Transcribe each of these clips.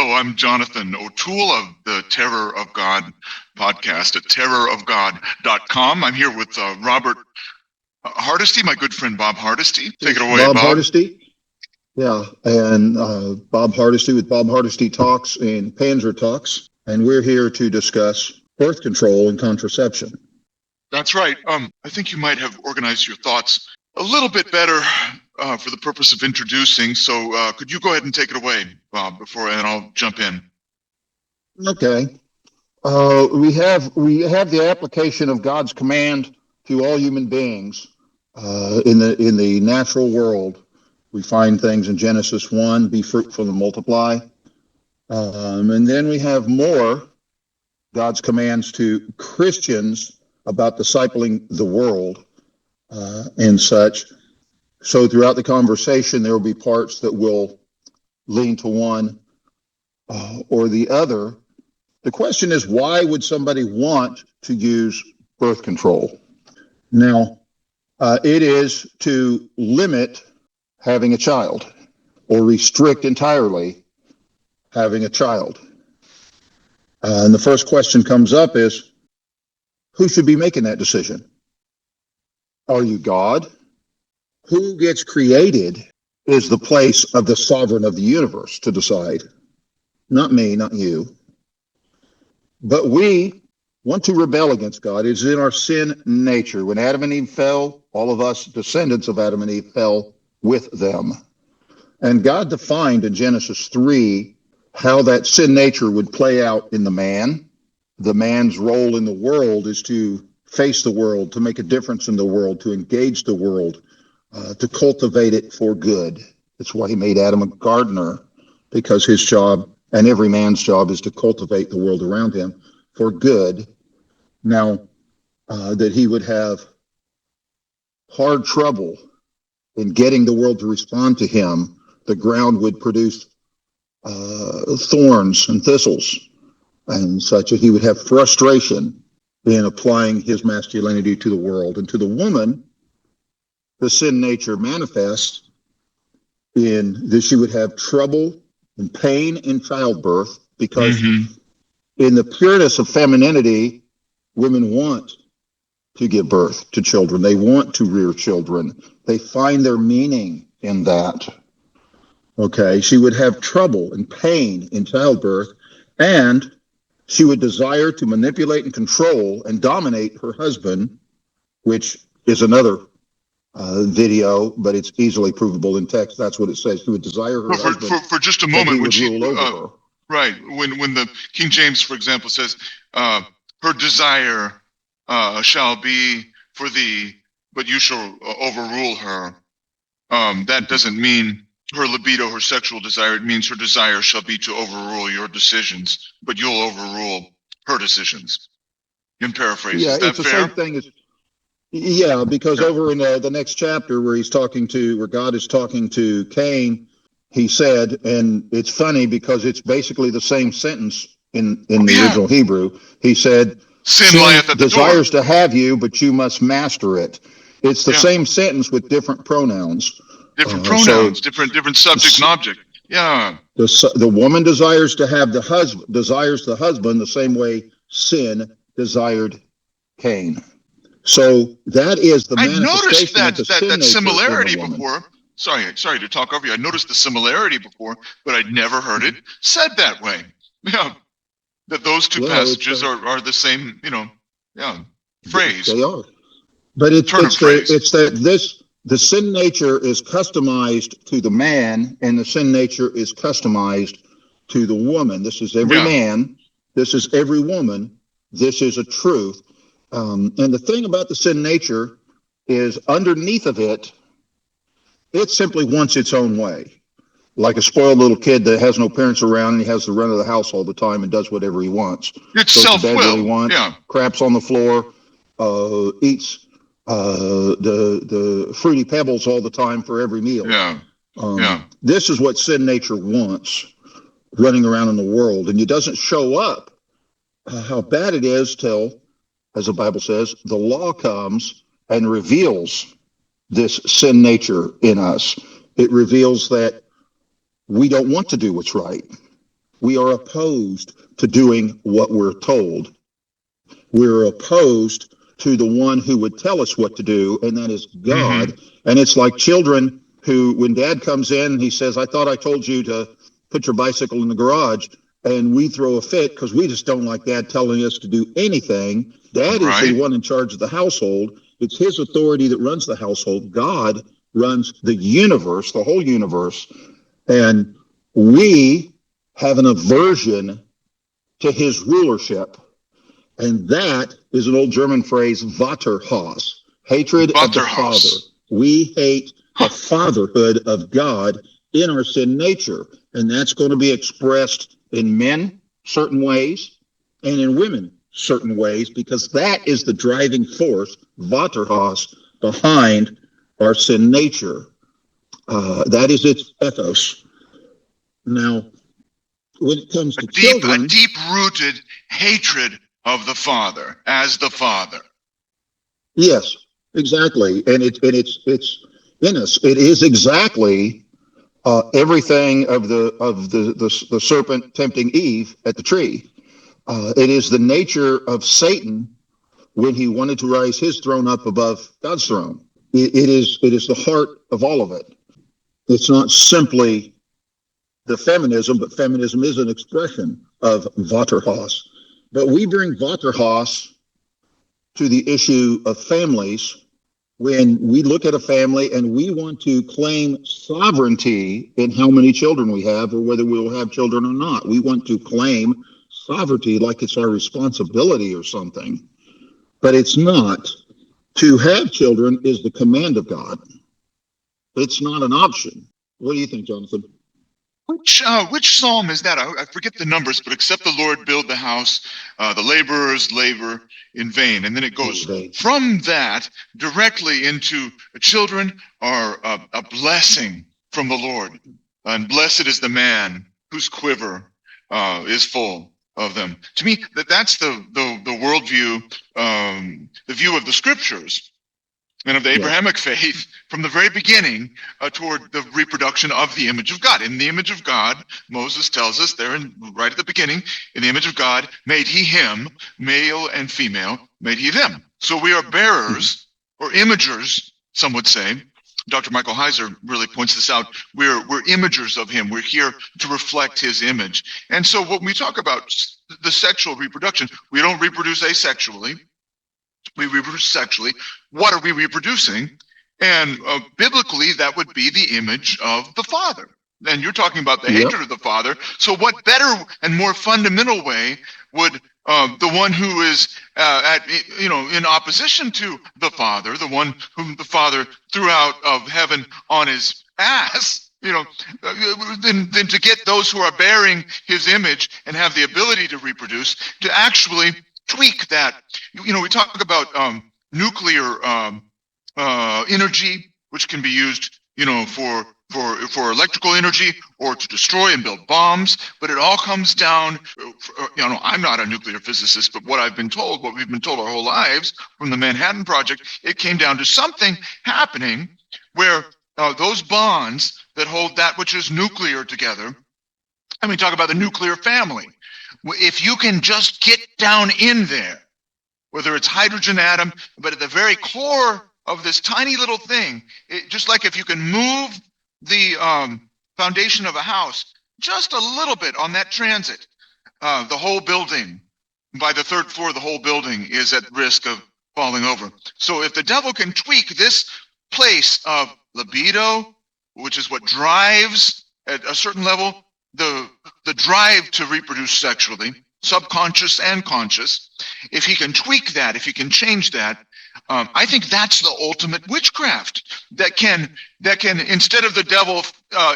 Hello, I'm Jonathan O'Toole of the Terror of God podcast at terrorofgod.com. I'm here with Robert Hardesty, my good friend Bob Hardesty. Take it away, Bob. Hardesty. Yeah, and Bob Hardesty with Bob Hardesty Talks and Panzer Talks, and we're here to discuss birth control and contraception. That's right. I think you might have organized your thoughts a little bit better for the purpose of introducing. So could you go ahead and take it away, Bob, and I'll jump in. Okay. We have the application of God's command to all human beings in the natural world. We find things in Genesis 1, be fruitful and multiply. And then we have more God's commands to Christians about discipling the world and such. So throughout the conversation, there will be parts that will lean to one or the other. The question is, why would somebody want to use birth control? Now, it is to limit having a child or restrict entirely having a child. And the first question comes up is, who should be making that decision? Are you God? Who gets created is the place of the sovereign of the universe to decide. Not me, not you. But we want to rebel against God. It's in our sin nature. When Adam and Eve fell, all of us descendants of Adam and Eve fell with them. And God defined in Genesis 3 how that sin nature would play out in the man. The man's role in the world is to face the world, to make a difference in the world, to engage the world, to cultivate it for good. That's why he made Adam a gardener, because his job and every man's job is to cultivate the world around him for good. Now, that he would have hard trouble in getting the world to respond to him, the ground would produce thorns and thistles and such, that he would have frustration in applying his masculinity to the world. And to the woman, the sin nature manifests in that she would have trouble and pain in childbirth, because in the pureness of femininity, women want to give birth to children. They want to rear children. They find their meaning in that. Okay, she would have trouble and pain in childbirth, and she would desire to manipulate and control and dominate her husband, which is another video, but it's easily provable in text. That's what it says. She would desire her husband for just a moment, would rule over her. Right. When the King James, for example, says, her desire shall be for thee, but you shall overrule her. That doesn't mean her libido, her sexual desire. It means her desire shall be to overrule your decisions, but you'll overrule her decisions. In paraphrase, yeah, is that it's the fair? same thing as. Yeah, because over in the next chapter where God is talking to Cain, he said, and it's funny because it's basically the same sentence in the original Hebrew. He said, Sin lieth at the desires door. to have you, but you must master it. It's the same sentence with different pronouns. Different pronouns, different subject and object. Yeah. The woman desires to have the husband the same way sin desired Cain. So that is the manifestation of the sin nature similarity in the woman. before. Sorry to talk over you. I noticed the similarity before, but I'd never heard it said that way. Yeah, that those two passages are the same. Phrase. They are, but it's that the sin nature is customized to the man, and the sin nature is customized to the woman. This is every man. This is every woman. This is a truth. And the thing about the sin nature is underneath of it, it simply wants its own way. Like a spoiled little kid that has no parents around and he has the run of the house all the time and does whatever he wants. It's self-will. Craps on the floor, eats the fruity pebbles all the time for every meal. This is what sin nature wants running around in the world. And it doesn't show up how bad it is till, as the Bible says, the law comes and reveals this sin nature in us. It reveals that we don't want to do what's right. We are opposed to doing what we're told. We're opposed to the one who would tell us what to do, and that is Mm-hmm. God. And it's like children who, when dad comes in, he says, I thought I told you to put your bicycle in the garage. And we throw a fit because we just don't like dad telling us to do anything. Dad is the Right. one in charge of the household. It's his authority that runs the household. God runs the universe, the whole universe. And we have an aversion to his rulership. And that is an old German phrase, Vaterhass, hatred of the father. Butterhouse. We hate the Huh. fatherhood of God in our sin nature. And that's going to be expressed in men certain ways and in women certain ways, because that is the driving force, Vaterhass, behind our sin nature. That is its ethos. Now, when it comes to A children, deep-rooted hatred of the father as the father. yes, exactly, and it's in us. It is exactly everything of the serpent tempting Eve at the tree. It is the nature of Satan when he wanted to rise his throne up above God's throne. It is the heart of all of it. It's not simply the feminism, but feminism is an expression of Vaterhass. But we bring Vaterhass to the issue of families when we look at a family and we want to claim sovereignty in how many children we have or whether we'll have children or not. We want to claim sovereignty like it's our responsibility or something, but it's not. To have children is the command of God. It's not an option. What do you think, Jonathan? Which psalm is that? I forget the numbers, but except the Lord build the house, the laborers labor in vain. And then it goes from that directly into children are a blessing from the Lord. And blessed is the man whose quiver is full of them. To me, that's the worldview, the view of the scriptures and of the Abrahamic faith from the very beginning toward the reproduction of the image of God. In the image of God, Moses tells us there right at the beginning, in the image of God, made he him, male and female, made he them. So we are bearers or imagers, some would say. Dr. Michael Heiser really points this out. We're imagers of him. We're here to reflect his image. And so when we talk about the sexual reproduction, we don't reproduce asexually. We reproduce sexually. What are we reproducing? And biblically, that would be the image of the Father. And you're talking about the hatred of the Father. So what better and more fundamental way would the one who is in opposition to the Father, the one whom the Father threw out of heaven on his ass, then to get those who are bearing his image and have the ability to reproduce, to actually tweak that. We talk about nuclear energy, which can be used, for electrical energy or to destroy and build bombs. But it all comes down, I'm not a nuclear physicist, but what we've been told our whole lives from the Manhattan Project, it came down to something happening where those bonds that hold that which is nuclear together, and we talk about the nuclear family. If you can just get down in there, whether it's hydrogen atom, but at the very core of this tiny little thing, just like if you can move the foundation of a house just a little bit on that transit, the whole building, by the third floor, the whole building is at risk of falling over. So if the devil can tweak this place of libido, which is what drives at a certain level the drive to reproduce sexually, subconscious and conscious, if he can tweak that, if he can change that, I think that's the ultimate witchcraft that can instead of the devil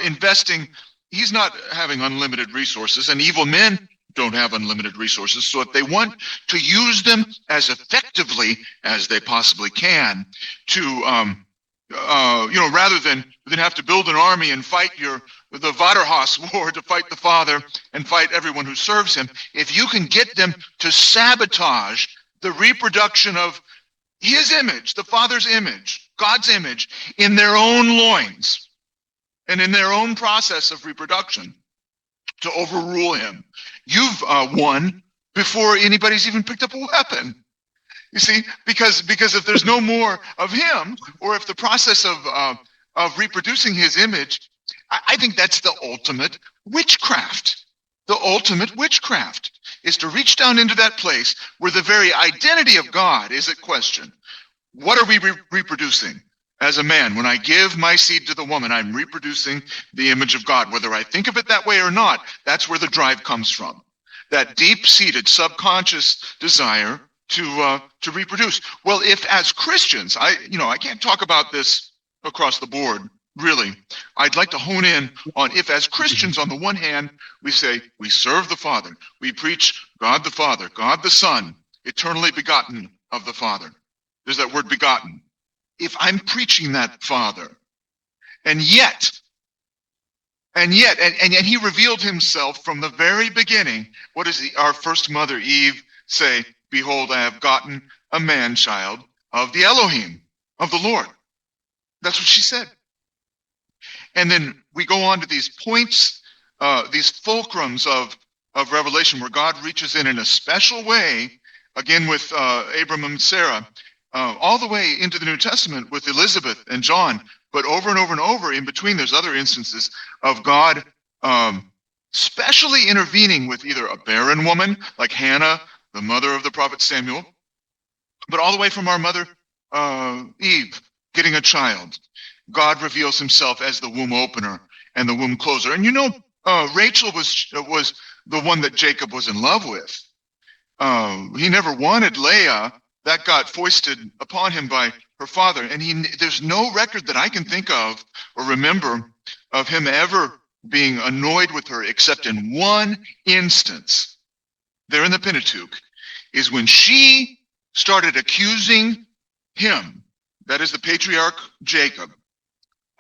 investing, he's not having unlimited resources, and evil men don't have unlimited resources. So if they want to use them as effectively as they possibly can to rather than have to build an army and fight the Vaterhaus war, to fight the Father and fight everyone who serves him, if you can get them to sabotage the reproduction of his image, the Father's image, God's image, in their own loins and in their own process of reproduction, to overrule him. You've won before anybody's even picked up a weapon. You see, because if there's no more of him, or if the process of reproducing his image, I think that's the ultimate witchcraft. The ultimate witchcraft is to reach down into that place where the very identity of God is at question. What are we reproducing? As a man, when I give my seed to the woman, I'm reproducing the image of God. Whether I think of it that way or not, that's where the drive comes from. That deep-seated subconscious desire to reproduce. Well, if as Christians, I can't talk about this across the board, really. I'd like to hone in on if as Christians, on the one hand, we say we serve the Father, we preach God the Father, God the Son, eternally begotten of the Father. There's that word begotten. If I'm preaching that Father, and yet he revealed himself from the very beginning. What does our first mother Eve say? Behold, I have gotten a man-child of the Elohim, of the Lord. That's what she said. And then we go on to these points, these fulcrums of Revelation, where God reaches in a special way, again with Abram and Sarah, all the way into the New Testament with Elizabeth and John, but over and over and over in between, there's other instances of God specially intervening with either a barren woman like Hannah, the mother of the prophet Samuel, but all the way from our mother Eve getting a child. God reveals himself as the womb opener and the womb closer. And Rachel was the one that Jacob was in love with. He never wanted Leah. That got foisted upon him by her father. And there's no record that I can think of or remember of him ever being annoyed with her, except in one instance there in the Pentateuch, is when she started accusing him, that is the patriarch Jacob,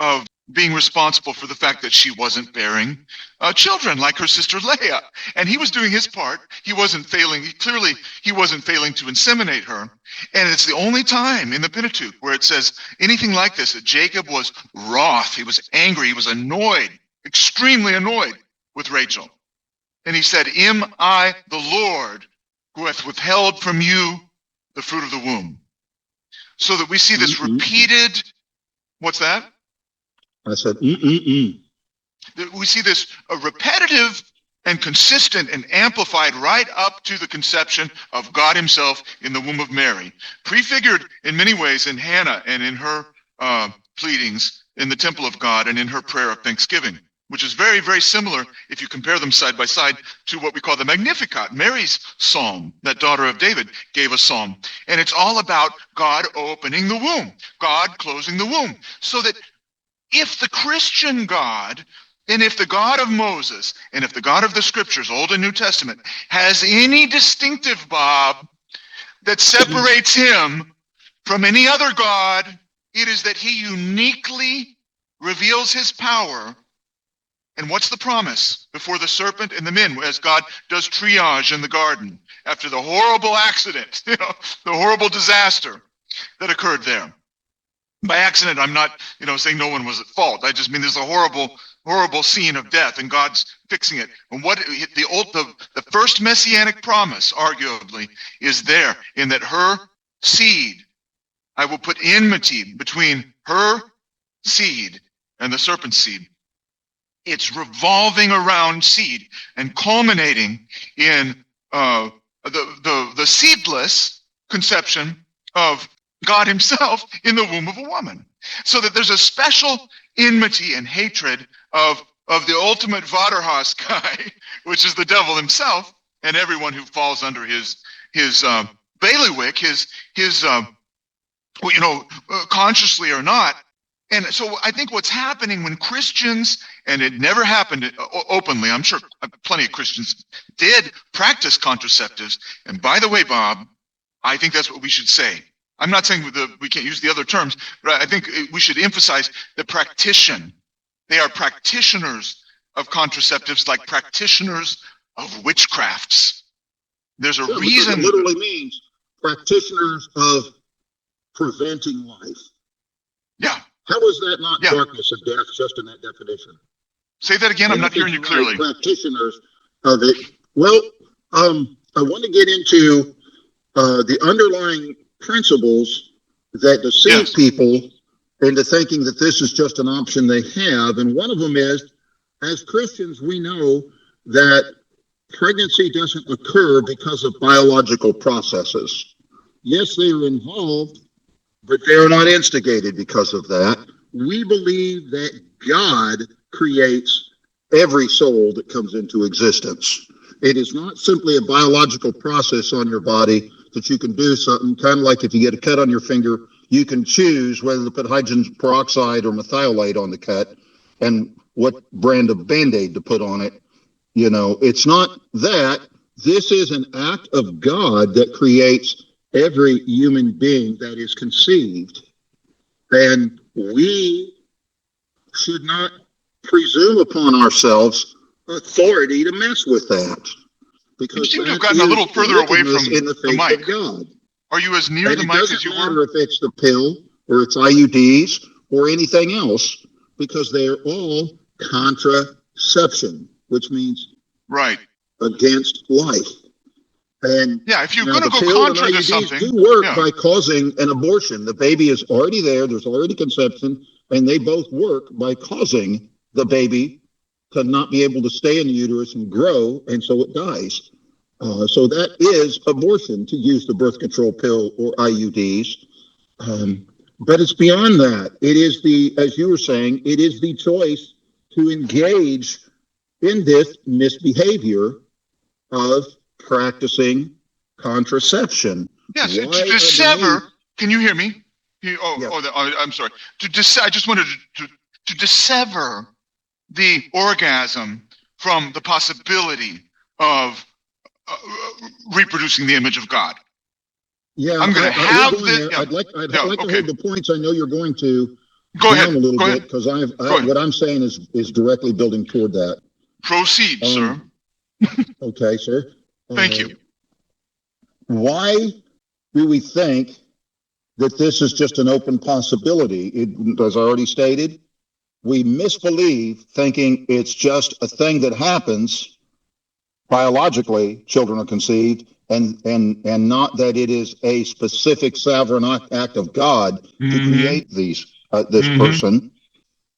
of being responsible for the fact that she wasn't bearing children like her sister Leah. And he was doing his part. He wasn't failing. He wasn't failing to inseminate her. And it's the only time in the Pentateuch where it says anything like this, that Jacob was wroth. He was angry. He was annoyed, extremely annoyed with Rachel. And he said, am I the Lord who hath withheld from you the fruit of the womb? So that we see this repeated, what's that? I said, We see this repetitive and consistent and amplified right up to the conception of God himself in the womb of Mary, prefigured in many ways in Hannah and in her pleadings in the temple of God and in her prayer of thanksgiving, which is very, very similar, if you compare them side by side, to what we call the Magnificat, Mary's psalm. That daughter of David gave a psalm. And it's all about God opening the womb, God closing the womb, so that if the Christian God, and if the God of Moses, and if the God of the Scriptures, Old and New Testament, has any distinctive, Bob, that separates him from any other God, it is that he uniquely reveals his power. And what's the promise before the serpent and the men, as God does triage in the garden after the horrible accident, the horrible disaster that occurred there? By accident, I'm not, saying no one was at fault. I just mean there's a horrible scene of death, and God's fixing it. And what the first messianic promise, arguably, is there in that her seed, I will put enmity between her seed and the serpent's seed. It's revolving around seed and culminating in the seedless conception of God himself in the womb of a woman. So that there's a special enmity and hatred of the ultimate Vaterhaus guy, which is the devil himself, and everyone who falls under his bailiwick, his consciously or not. And so I think what's happening when Christians, and it never happened openly, I'm sure plenty of Christians did practice contraceptives. And by the way, Bob, I think that's what we should say. I'm not saying we can't use the other terms, but I think we should emphasize the practitioner. They are practitioners of contraceptives, like practitioners of witchcrafts. There's a reason. It literally means practitioners of preventing life. Yeah. How is that not darkness and death just in that definition? Say that again. I I'm don't not think hearing you the right clearly. practitioners of it. Well, I want to get into the underlying principles that deceive Yes. people into thinking that this is just an option they have. And one of them is, as Christians, we know that pregnancy doesn't occur because of biological processes. Yes, they are involved, but they are not instigated because of that. We believe that God creates every soul that comes into existence. It is not simply a biological process on your body that you can do something, kind of like if you get a cut on your finger, you can choose whether to put hydrogen peroxide or methylate on the cut and what brand of Band-Aid to put on it. You know, it's not that. This is an act of God that creates every human being that is conceived. And we should not presume upon ourselves authority to mess with that, You because seem to have that gotten a little is further away wickedness from in the the face mic. of God. Are you as near And the it mic as doesn't you matter were? if it's the pill or it's IUDs or anything else, because they are all contraception, which means Right. against life. And Yeah. If you're now going to the go pill and contra to IUDs something, do work yeah. by causing an abortion. The baby is already there. There's already conception, and they both work by causing the baby to not be able to stay in the uterus and grow, and so it dies. So that is abortion, to use the birth control pill or IUDs. But it's beyond that. It is the, as you were saying, it is the choice to engage in this misbehavior of practicing contraception. Yes. To Why dissever. underneath? Can you hear me? Yeah. I'm sorry. I just wanted to dissever the orgasm from the possibility of reproducing the image of God. Yeah, I'm going to we're have going this. there. Yeah. I'd like Yeah. to Okay. hold the points I know you're going to Go ahead. down a little Go bit, ahead. because Go ahead. what I'm saying is directly building toward that. Proceed, sir. Okay, sir. Thank you. Why do we think that this is just an open possibility? As I already stated, we misbelieve, thinking it's just a thing that happens biologically. Children are conceived, and not that it is a specific sovereign act of God to create this person.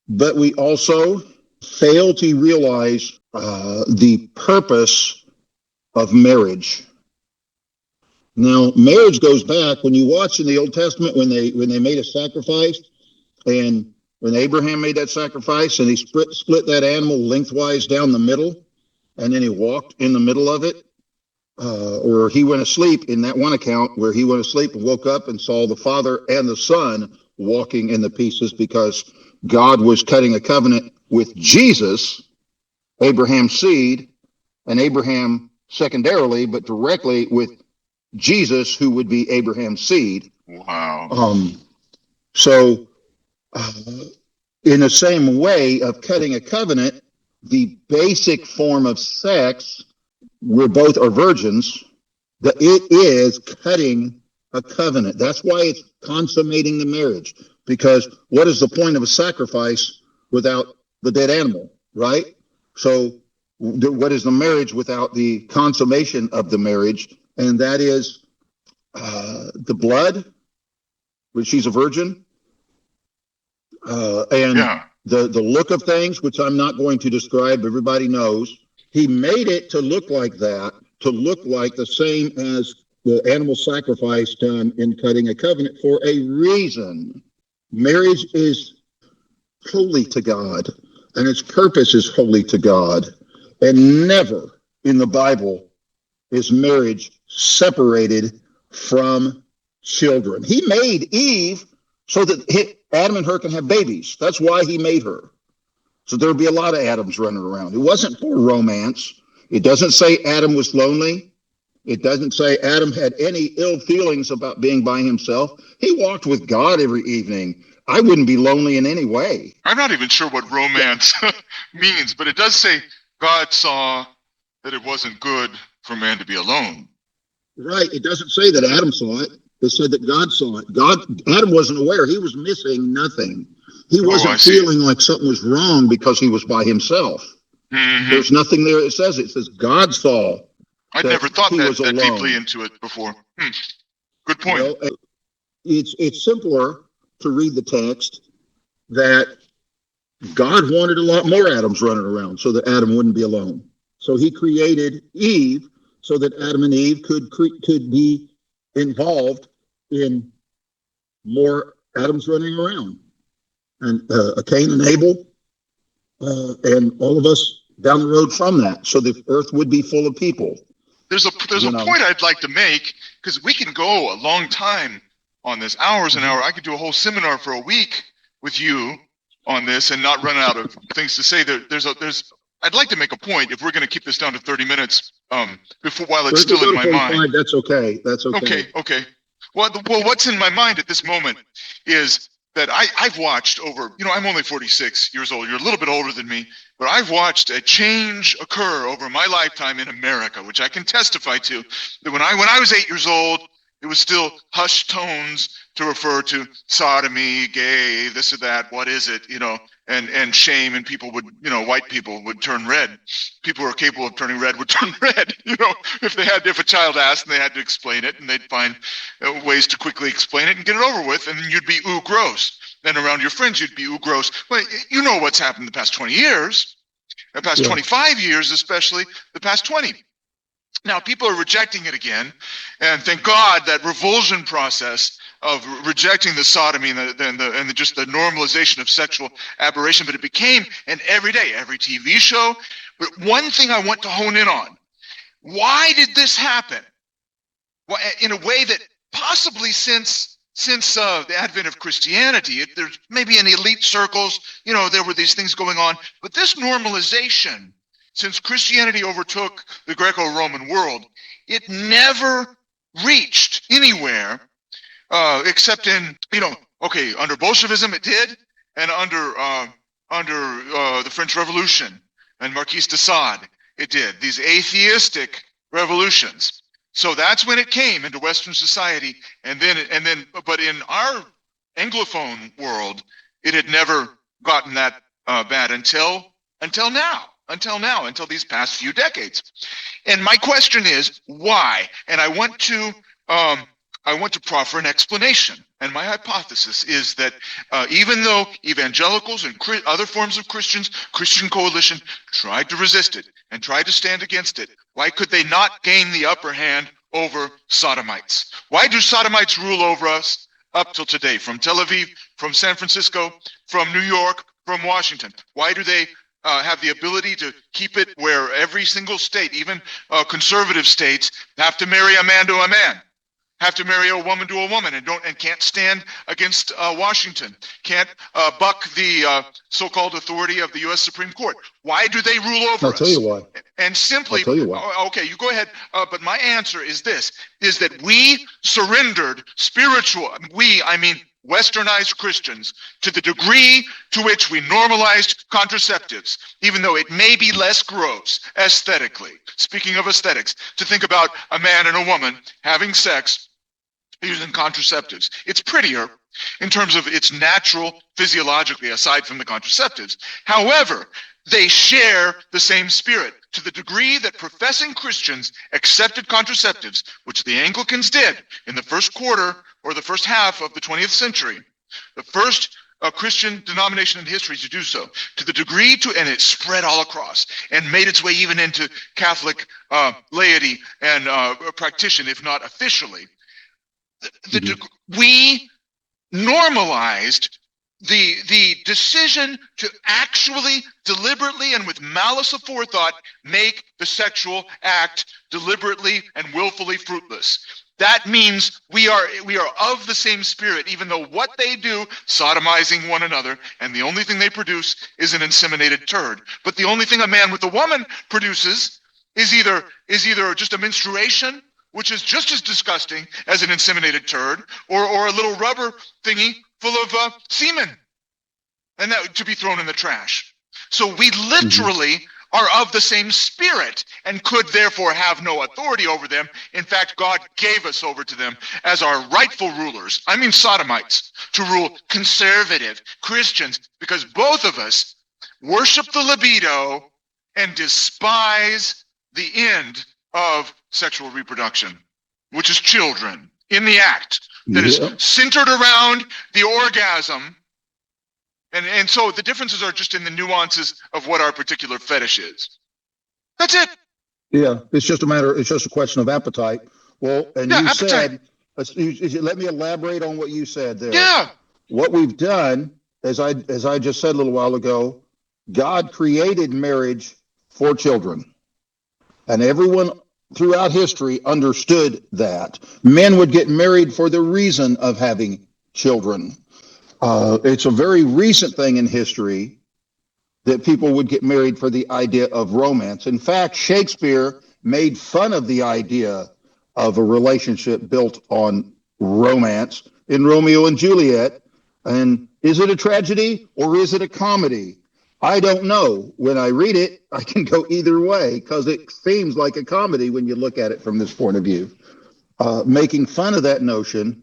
But we also fail to realize the purpose of marriage. Now, marriage goes back, when you watch in the Old Testament, when they made a sacrifice, and when Abraham made that sacrifice and he split that animal lengthwise down the middle, and then he walked in the middle of it, or he went asleep in that one account where he went asleep and woke up and saw the Father and the Son walking in the pieces, because God was cutting a covenant with Jesus, Abraham's seed, and Abraham secondarily, but directly with Jesus, who would be Abraham's seed. Wow. So, in the same way of cutting a covenant, the basic form of sex, where both are virgins, that it is cutting a covenant. That's why it's consummating the marriage. Because what is the point of a sacrifice without the dead animal, right? So what is the marriage without the consummation of the marriage? And that is the blood, which she's a virgin, and Yeah. the look of things, which I'm not going to describe. Everybody knows. He made it to look like that, to look like the same as the animal sacrifice done in cutting a covenant, for a reason. Marriage is holy to God, and its purpose is holy to God. And never in the Bible is marriage separated from children. He made Eve so that Adam and her can have babies. That's why he made her. So there'll be a lot of Adams running around. It wasn't for romance. It doesn't say Adam was lonely. It doesn't say Adam had any ill feelings about being by himself. He walked with God every evening. I wouldn't be lonely in any way. I'm not even sure what romance means, but it does say God saw that it wasn't good for man to be alone. Right. It doesn't say that Adam saw it. It said that God saw it. Adam wasn't aware. He was missing nothing. He Oh, I wasn't see. feeling like something was wrong because he was by himself. Hmm. There's nothing there that says it. It says God saw I'd that never thought he was that deeply alone. into it before. Good point. Well, it's simpler to read the text that God wanted a lot more Adams running around so that Adam wouldn't be alone. So he created Eve so that Adam and Eve could be involved in more Adams running around, and Cain and Abel, and all of us down the road from that. So the earth would be full of people. There's a You know, point I'd like to make, because we can go a long time on this, hours and hours. I could do a whole seminar for a week with you on this and not run out of things to say. I'd like to make a point, if we're going to keep this down to 30 minutes, while it's if we still go in to my 45, mind. that's okay. That's okay. Okay. Well, what's in my mind at this moment is that I've watched over, I'm only 46 years old. You're a little bit older than me, but I've watched a change occur over my lifetime in America, which I can testify to. That when I was 8 years old, it was still hushed tones to refer to sodomy, gay, this or that. What is it? And shame, and people would, white people would turn red. People who are capable of turning red would turn red. If a child asked and they had to explain it, and they'd find ways to quickly explain it and get it over with, and you'd be ooh gross. Then around your friends, you'd be ooh gross. Well, you know what's happened the past 20 years, the past 25 years, especially the past 20. Now, people are rejecting it again, and thank God that revulsion process of rejecting the sodomy and just the normalization of sexual aberration, but it became an every TV show. But one thing I want to hone in on: why did this happen? Well, in a way that possibly since the advent of Christianity, there's maybe in elite circles, there were these things going on, but this normalization, since Christianity overtook the Greco-Roman world, it never reached anywhere except in, under Bolshevism it did, and under the French Revolution and Marquis de Sade it did. These atheistic revolutions. So that's when it came into Western society, and then, but in our Anglophone world, it had never gotten that bad until now. Until these past few decades. And my question is, why? And I want to proffer an explanation. And my hypothesis is that even though evangelicals and other forms of Christian coalition tried to resist it and tried to stand against it, why could they not gain the upper hand over sodomites? Why do sodomites rule over us up till today? From Tel Aviv, from San Francisco, from New York, from Washington. Why do they have the ability to keep it where every single state, even conservative states, have to marry a man to a man, have to marry a woman to a woman, and can't stand against Washington, can't buck the so-called authority of the U.S. Supreme Court? Why do they rule over us? I'll tell you why. And simply, I'll tell you why. Okay, you go ahead. But my answer is this: is that we surrendered I mean Westernized Christians, to the degree to which we normalized contraceptives, even though it may be less gross aesthetically. Speaking of aesthetics, to think about a man and a woman having sex using contraceptives. It's prettier in terms of its natural physiologically, aside from the contraceptives. However, they share the same spirit, to the degree that professing Christians accepted contraceptives, which the Anglicans did in the first quarter or the first half of the 20th century, the first Christian denomination in history to do so, to the degree and it spread all across and made its way even into Catholic laity and practitioner, if not officially. We normalized the decision to actually deliberately and with malice aforethought make the sexual act deliberately and willfully fruitless. That means we are of the same spirit, even though what they do, sodomizing one another, and the only thing they produce is an inseminated turd. But the only thing a man with a woman produces is either just a menstruation, which is just as disgusting as an inseminated turd, or a little rubber thingy full of semen, and that to be thrown in the trash. So we literally are of the same spirit and could therefore have no authority over them. In fact, God gave us over to them as our rightful rulers. I mean sodomites, to rule conservative Christians, because both of us worship the libido and despise the end of sexual reproduction, which is children in the act that is centered around the orgasm. And so the differences are just in the nuances of what our particular fetish is. That's it. Yeah, it's just a question of appetite. Well, and Yeah, you appetite. said, let me elaborate on what you said there. Yeah. What we've done, as I just said a little while ago, God created marriage for children. And everyone throughout history understood that. Men would get married for the reason of having children. It's a very recent thing in history that people would get married for the idea of romance. In fact, Shakespeare made fun of the idea of a relationship built on romance in Romeo and Juliet. And is it a tragedy or is it a comedy? I don't know. When I read it, I can go either way because it seems like a comedy when you look at it from this point of view. Making fun of that notion,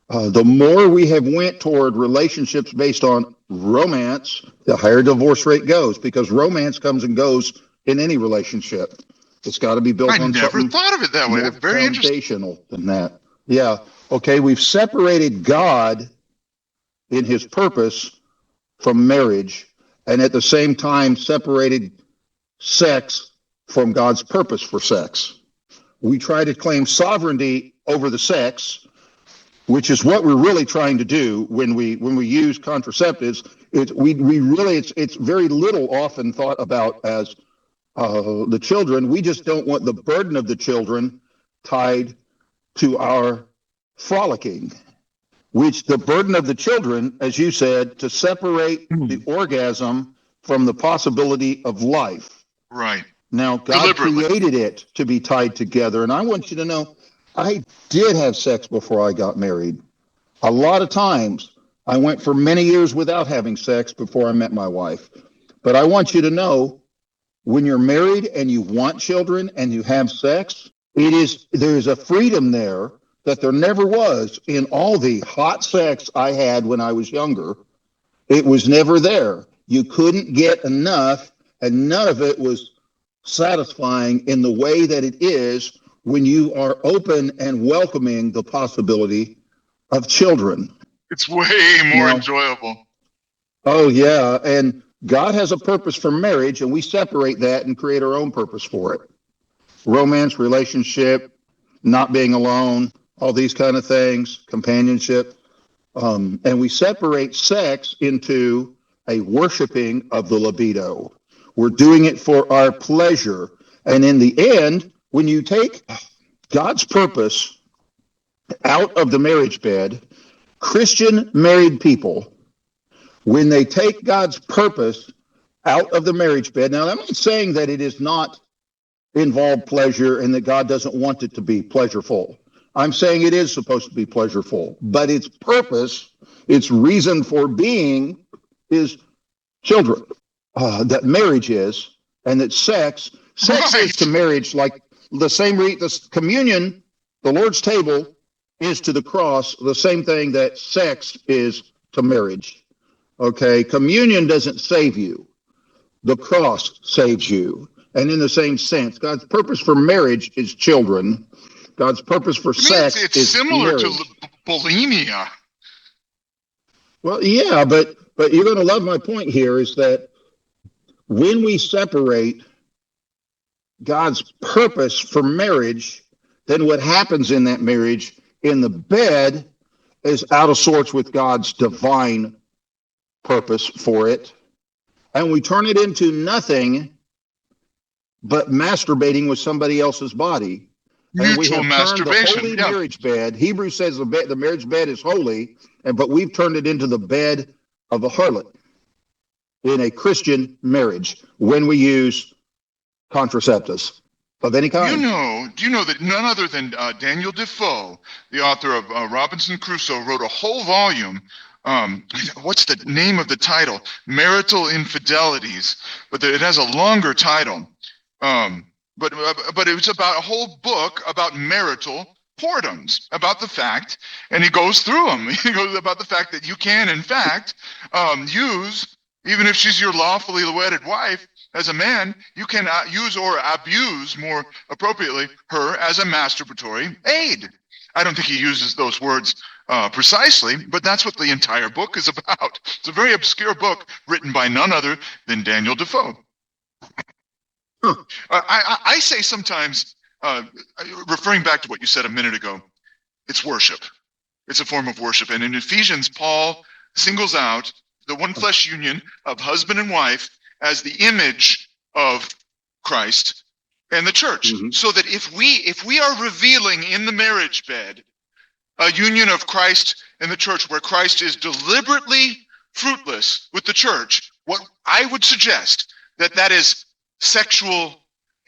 the more we have went toward relationships based on romance, the higher divorce rate goes, because romance comes and goes in any relationship. It's got to be built on something. I never thought of it that way. More Very foundational than that. Yeah. Okay. We've separated God in his purpose from marriage, and at the same time separated sex from God's purpose for sex. We try to claim sovereignty over the sex, which is what we're really trying to do when we use contraceptives. It's very little often thought about as the children. We just don't want the burden of the children tied to our frolicking, which the burden of the children, as you said, to separate the orgasm from the possibility of life. Right. Now, God created it to be tied together. And I want you to know, I did have sex before I got married. A lot of times, I went for many years without having sex before I met my wife. But I want you to know, when you're married and you want children and you have sex, there's a freedom there that there never was in all the hot sex I had when I was younger. It was never there. You couldn't get enough, and none of it was satisfying in the way that it is when you are open and welcoming the possibility of children. It's way more enjoyable. Oh, yeah. And God has a purpose for marriage, and we separate that and create our own purpose for it. Romance, relationship, not being alone, all these kind of things, companionship. And we separate sex into a worshiping of the libido. We're doing it for our pleasure. And in the end, when you take God's purpose out of the marriage bed, Christian married people, when they take God's purpose out of the marriage bed, now I'm not saying that it is not involved pleasure and that God doesn't want it to be pleasureful. I'm saying it is supposed to be pleasureful, but its purpose, its reason for being is children. That marriage is, and that sex is to marriage like the same the communion, the Lord's table is to the cross, the same thing that sex is to marriage. Okay, communion doesn't save you. The cross saves you. And in the same sense, God's purpose for marriage is children. God's purpose for sex is similar marriage. to bulimia. Well, yeah, but you're going to love my point here is that when we separate God's purpose for marriage, then what happens in that marriage in the bed is out of sorts with God's divine purpose for it. And we turn it into nothing but masturbating with somebody else's body. And we have turned the holy marriage bed. Hebrews says the marriage bed is holy, but we've turned it into the bed of a harlot in a Christian marriage when we use contraceptives of any kind. Do you know that none other than Daniel Defoe, the author of Robinson Crusoe, wrote a whole volume what's the name of the title? Marital Infidelities, but it has a longer title. But it was about a whole book about marital whoredoms, about the fact, and he goes through them. He goes about the fact that you can, in fact, use, even if she's your lawfully wedded wife, as a man, you can use or abuse, more appropriately, her as a masturbatory aid. I don't think he uses those words precisely, but that's what the entire book is about. It's a very obscure book written by none other than Daniel Defoe. I say sometimes, referring back to what you said a minute ago, it's worship. It's a form of worship. And in Ephesians, Paul singles out the one flesh union of husband and wife as the image of Christ and the church. Mm-hmm. So that if we are revealing in the marriage bed a union of Christ and the church where Christ is deliberately fruitless with the church, what I would suggest that is sexual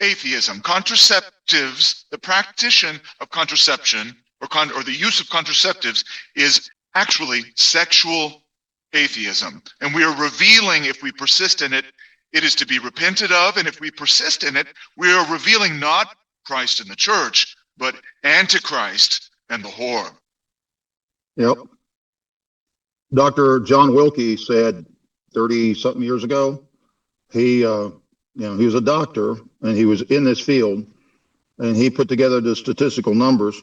atheism. Contraceptives, the practice of contraception or the use of contraceptives is actually sexual atheism. And we are revealing, if we persist in it, it is to be repented of. And if we persist in it, we are revealing not Christ and the church, but Antichrist and the whore. Yep. Dr. John Wilkie said 30-something years ago, he was a doctor and he was in this field, and he put together the statistical numbers,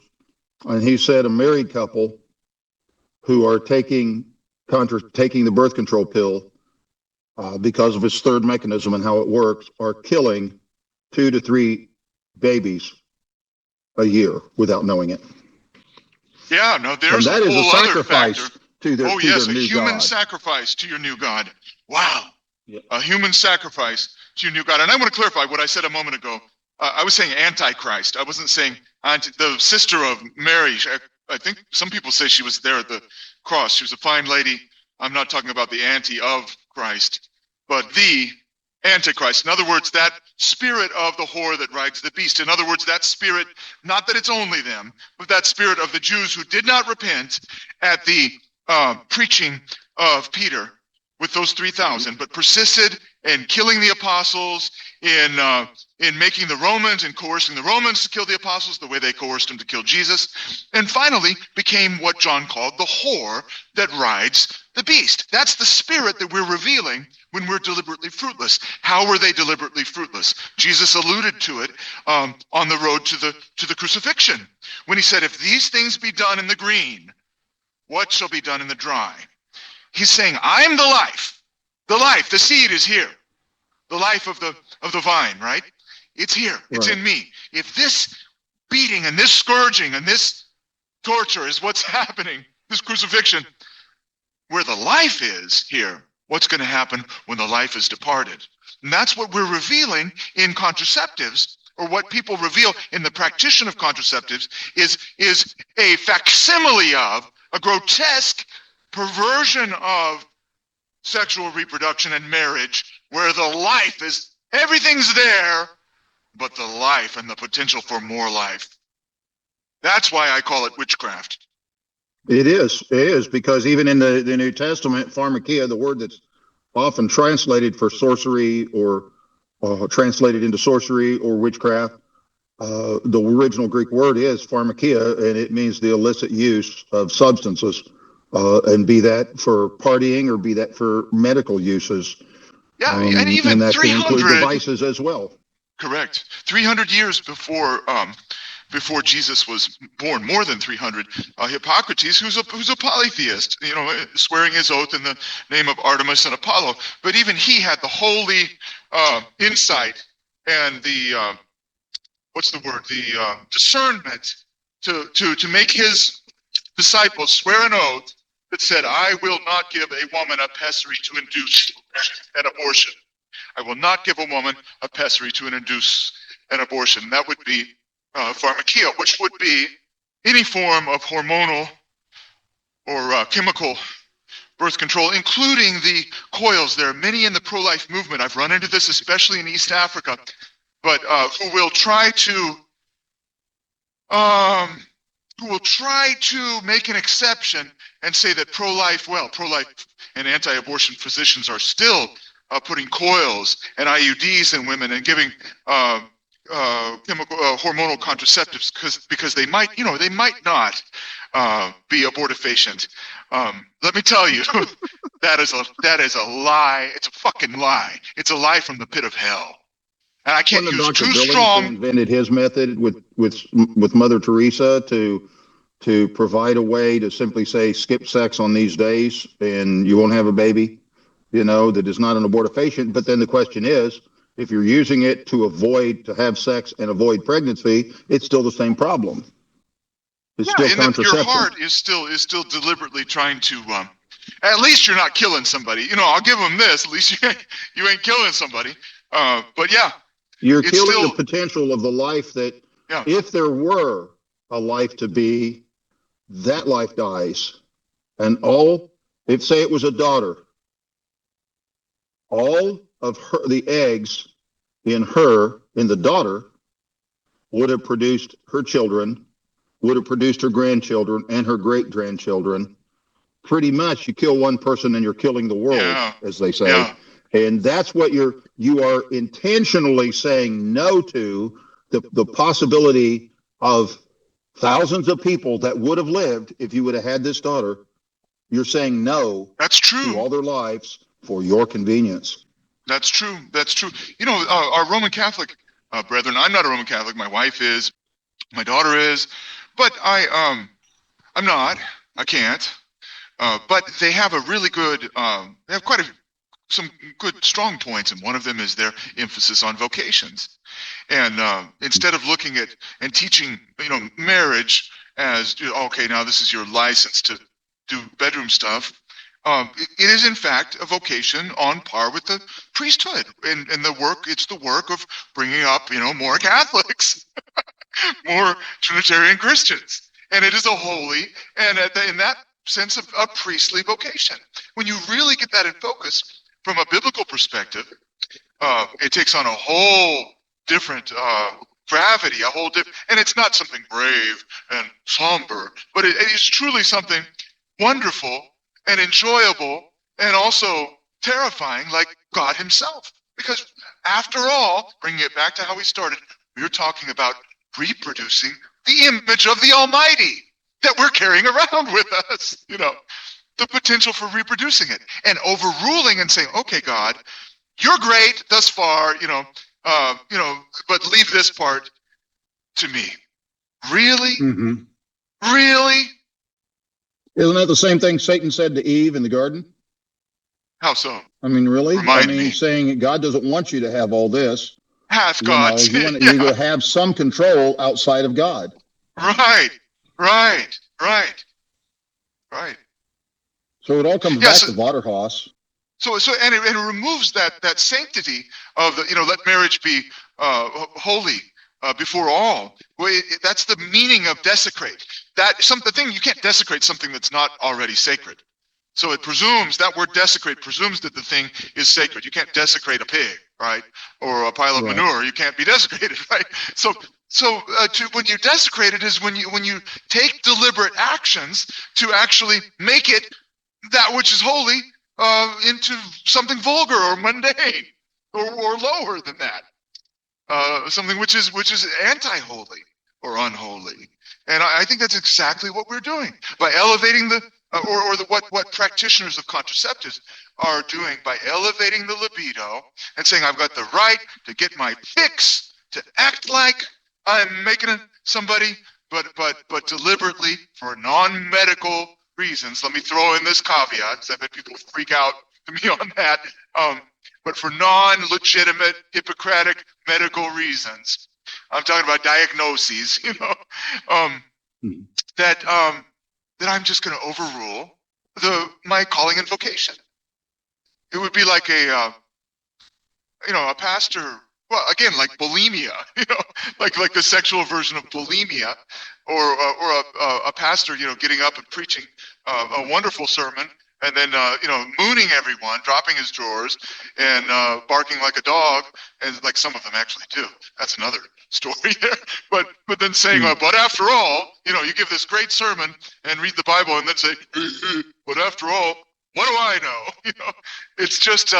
and he said a married couple who are taking the birth control pill because of its third mechanism and how it works are killing 2 to 3 babies a year without knowing it. Yeah, no, there's and that a whole is a sacrifice other factor. To their, oh, to yes, their a new human God. Sacrifice to your new God. Wow. Yep. A human sacrifice to your new God. And I want to clarify what I said a moment ago. I was saying Antichrist. I wasn't saying the sister of Mary. I think some people say she was there at the cross. She was a fine lady. I'm not talking about the anti of Christ, but the Antichrist. In other words, that spirit of the whore that rides the beast. In other words, that spirit, not that it's only them, but that spirit of the Jews who did not repent at the preaching of Peter with those 3,000, but persisted in killing the apostles, in making the Romans and coercing the Romans to kill the apostles the way they coerced them to kill Jesus, and finally became what John called the whore that rides the beast. That's the spirit that we're revealing when we're deliberately fruitless. How were they deliberately fruitless? Jesus alluded to it on the road to the crucifixion, when he said, if these things be done in the green, what shall be done in the dry? He's saying, I am the life. The life, the seed is here. The life of the vine, right? It's here. It's in me. If this beating and this scourging and this torture is what's happening, this crucifixion, where the life is here, what's going to happen when the life is departed? And that's what we're revealing in contraceptives, or what people reveal in the practice of contraceptives is a facsimile of a grotesque perversion of sexual reproduction and marriage, where the life is, everything's there, but the life and the potential for more life. That's why I call it witchcraft. It is, because even in the New Testament, pharmakia, the word that's often translated for sorcery or translated into sorcery or witchcraft, the original Greek word is pharmakia, and it means the illicit use of substances. And be that for partying or be that for medical uses. Yeah, and even and that 300 can include devices as well. Correct. 300 years before Jesus was born, more than 300. Hippocrates, who's a polytheist, swearing his oath in the name of Artemis and Apollo, but even he had the holy insight and the discernment to make his disciples swear an oath that said, I will not give a woman a pessary to induce an abortion. I will not give a woman a pessary to induce an abortion. That would be pharmakia, which would be any form of hormonal or chemical birth control, including the coils. There are many in the pro-life movement. I've run into this, especially in East Africa, but who will try to make an exception and say that pro-life and anti-abortion physicians are still putting coils and IUDs in women and giving chemical hormonal contraceptives because they might not be abortifacient. Let me tell you, that is a lie. It's a fucking lie. It's a lie from the pit of hell. And I can't use Dr. too Billings strong. invented his method with Mother Teresa to provide a way to simply say skip sex on these days and you won't have a baby, that is not an abortifacient. But then the question is, if you're using it to have sex and avoid pregnancy, it's still the same problem. It's still contraception. Your heart is still deliberately trying to. At least you're not killing somebody. I'll give them this. At least you ain't killing somebody. But yeah, you're killing the potential of the life that, if there were a life to be, that life dies, and say it was a daughter, all of the eggs in the daughter would have produced her children, would have produced her grandchildren and her great grandchildren. Pretty much, you kill one person and you're killing the world, as they say. Yeah. And that's what you are intentionally saying no to, the possibility of thousands of people that would have lived if you would have had this daughter. You're saying no. That's true. To all their lives for your convenience. That's true. That's true. Our Roman Catholic brethren. I'm not a Roman Catholic. My wife is. My daughter is. But I'm not. I can't. But they have a really good. They have some good strong points, and one of them is their emphasis on vocations. And instead of looking at and teaching, marriage as okay, now this is your license to do bedroom stuff. It is in fact a vocation on par with the priesthood, and it's the work of bringing up more Catholics, more Trinitarian Christians, and it is a holy and in that sense of a priestly vocation. When you really get that in focus from a biblical perspective, it takes on a whole different gravity, and it's not something brave and somber, but it is truly something wonderful and enjoyable and also terrifying, like God himself. Because after all, bringing it back to how we started, we were talking about reproducing the image of the Almighty that we're carrying around with us, the potential for reproducing it and overruling and saying, okay, God, you're great thus far, but leave this part to me. Really? Mm-hmm. Really? Isn't that the same thing Satan said to Eve in the garden? How so? I mean, really? Remind me. Saying God doesn't want you to have all this. Hath God. You want you to have some control outside of God. Right. So it all comes back to Waterhouse. So and it removes that sanctity of the, let marriage be holy before all. Well, that's the meaning of desecrate. The thing you can't desecrate something that's not already sacred. So it presumes, that word desecrate presumes that the thing is sacred. You can't desecrate a pig, right? Or a pile of manure. You can't be desecrated, right? So when you desecrate it is when you take deliberate actions to actually make it that which is holy into something vulgar or mundane or lower than that. Something which is anti-holy or unholy. And I think that's exactly what we're doing by elevating what practitioners of contraceptives are doing by elevating the libido and saying, I've got the right to get my fix, to act like I'm making somebody, but deliberately for non-medical reasons. Let me throw in this caveat, because I've had people freak out to me on that. But for non-legitimate, Hippocratic medical reasons, I'm talking about diagnoses, that I'm just going to overrule my calling and vocation. It would be like a pastor. Well, again, like bulimia, like the sexual version of bulimia, or a pastor, getting up and preaching a wonderful sermon, and then mooning everyone, dropping his drawers, and barking like a dog, and like some of them actually do. That's another story there. But then saying, but after all, you give this great sermon and read the Bible, and then say, but after all, what do I know? It's just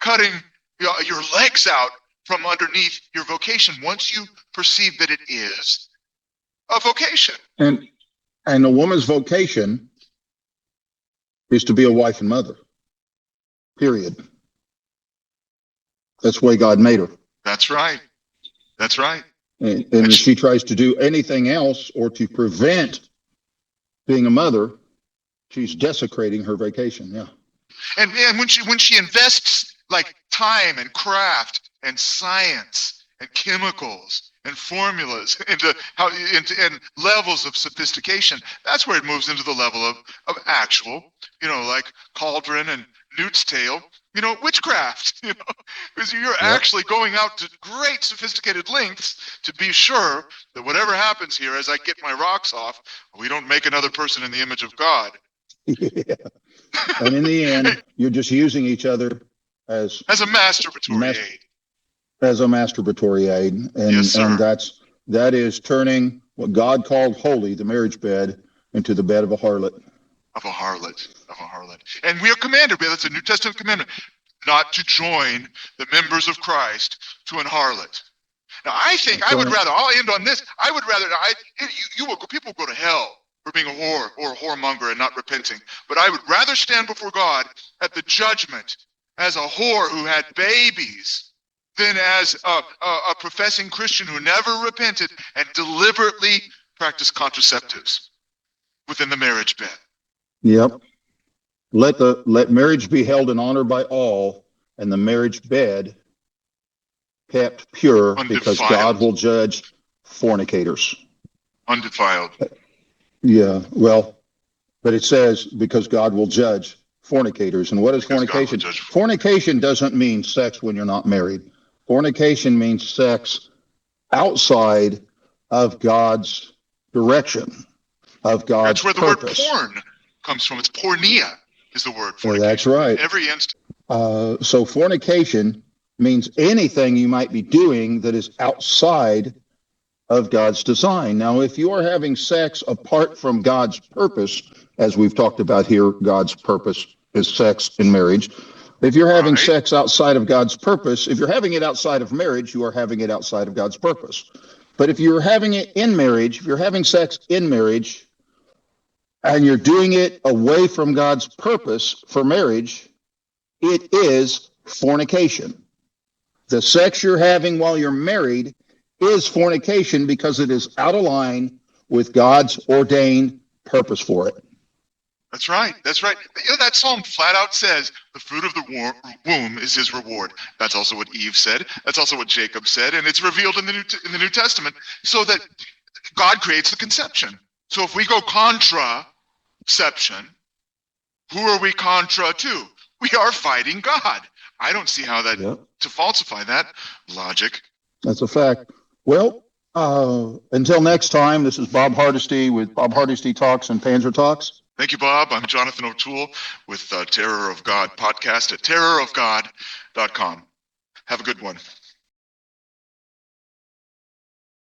cutting your legs out from underneath your vocation once you perceive that it is a vocation. And a woman's vocation is to be a wife and mother. Period. That's the way God made her. That's right. That's right. And if she tries to do anything else or to prevent being a mother, she's desecrating her vocation. Yeah. And when she invests like time and craft and science and chemicals and formulas into levels of sophistication, that's where it moves into the level of actual, like cauldron and newt's tale, witchcraft, because you're actually going out to great sophisticated lengths to be sure that whatever happens here as I get my rocks off, we don't make another person in the image of God. Yeah. And in the end, you're just using each other as a masturbatory aid. As a masturbatory aid. And, yes, sir. And that is turning what God called holy, the marriage bed, into the bed of a harlot. Of a harlot. And we are commanded, that's a New Testament commandment, not to join the members of Christ to an harlot. Now, I think I would rather, I'll end on this, I would rather, people go to hell for being a whore or a whoremonger and not repenting. But I would rather stand before God at the judgment as a whore who had babies than as a professing Christian who never repented and deliberately practiced contraceptives within the marriage bed. Yep. Let marriage be held in honor by all, and the marriage bed kept pure, undefiled, because God will judge fornicators. Undefiled. Yeah, well, but it says because God will judge fornicators. And what is fornication? Fornication doesn't mean sex when you're not married. Fornication means sex outside of God's direction, of God's purpose. That's where the word porn comes from. It's pornea is the word. Well, that's right. Every instant. So fornication means anything you might be doing that is outside of God's design. Now, if you are having sex apart from God's purpose, as we've talked about here, God's purpose is sex in marriage. If you're having sex outside of God's purpose, if you're having it outside of marriage, you are having it outside of God's purpose. But if you're having it in marriage, if you're having sex in marriage, and you're doing it away from God's purpose for marriage, it is fornication. The sex you're having while you're married is fornication because it is out of line with God's ordained purpose for it. That's right. That's right. That psalm flat out says the fruit of the womb is his reward. That's also what Eve said. That's also what Jacob said. And it's revealed in the New Testament, so that God creates the conception. So if we go contraception, who are we contra to? We are fighting God. I don't see how that, to falsify that logic. That's a fact. Well, until next time, this is Bob Hardesty with Bob Hardesty Talks and Panzer Talks. Thank you, Bob. I'm Jonathan O'Toole with Terror of God podcast at terrorofgod.com. Have a good one.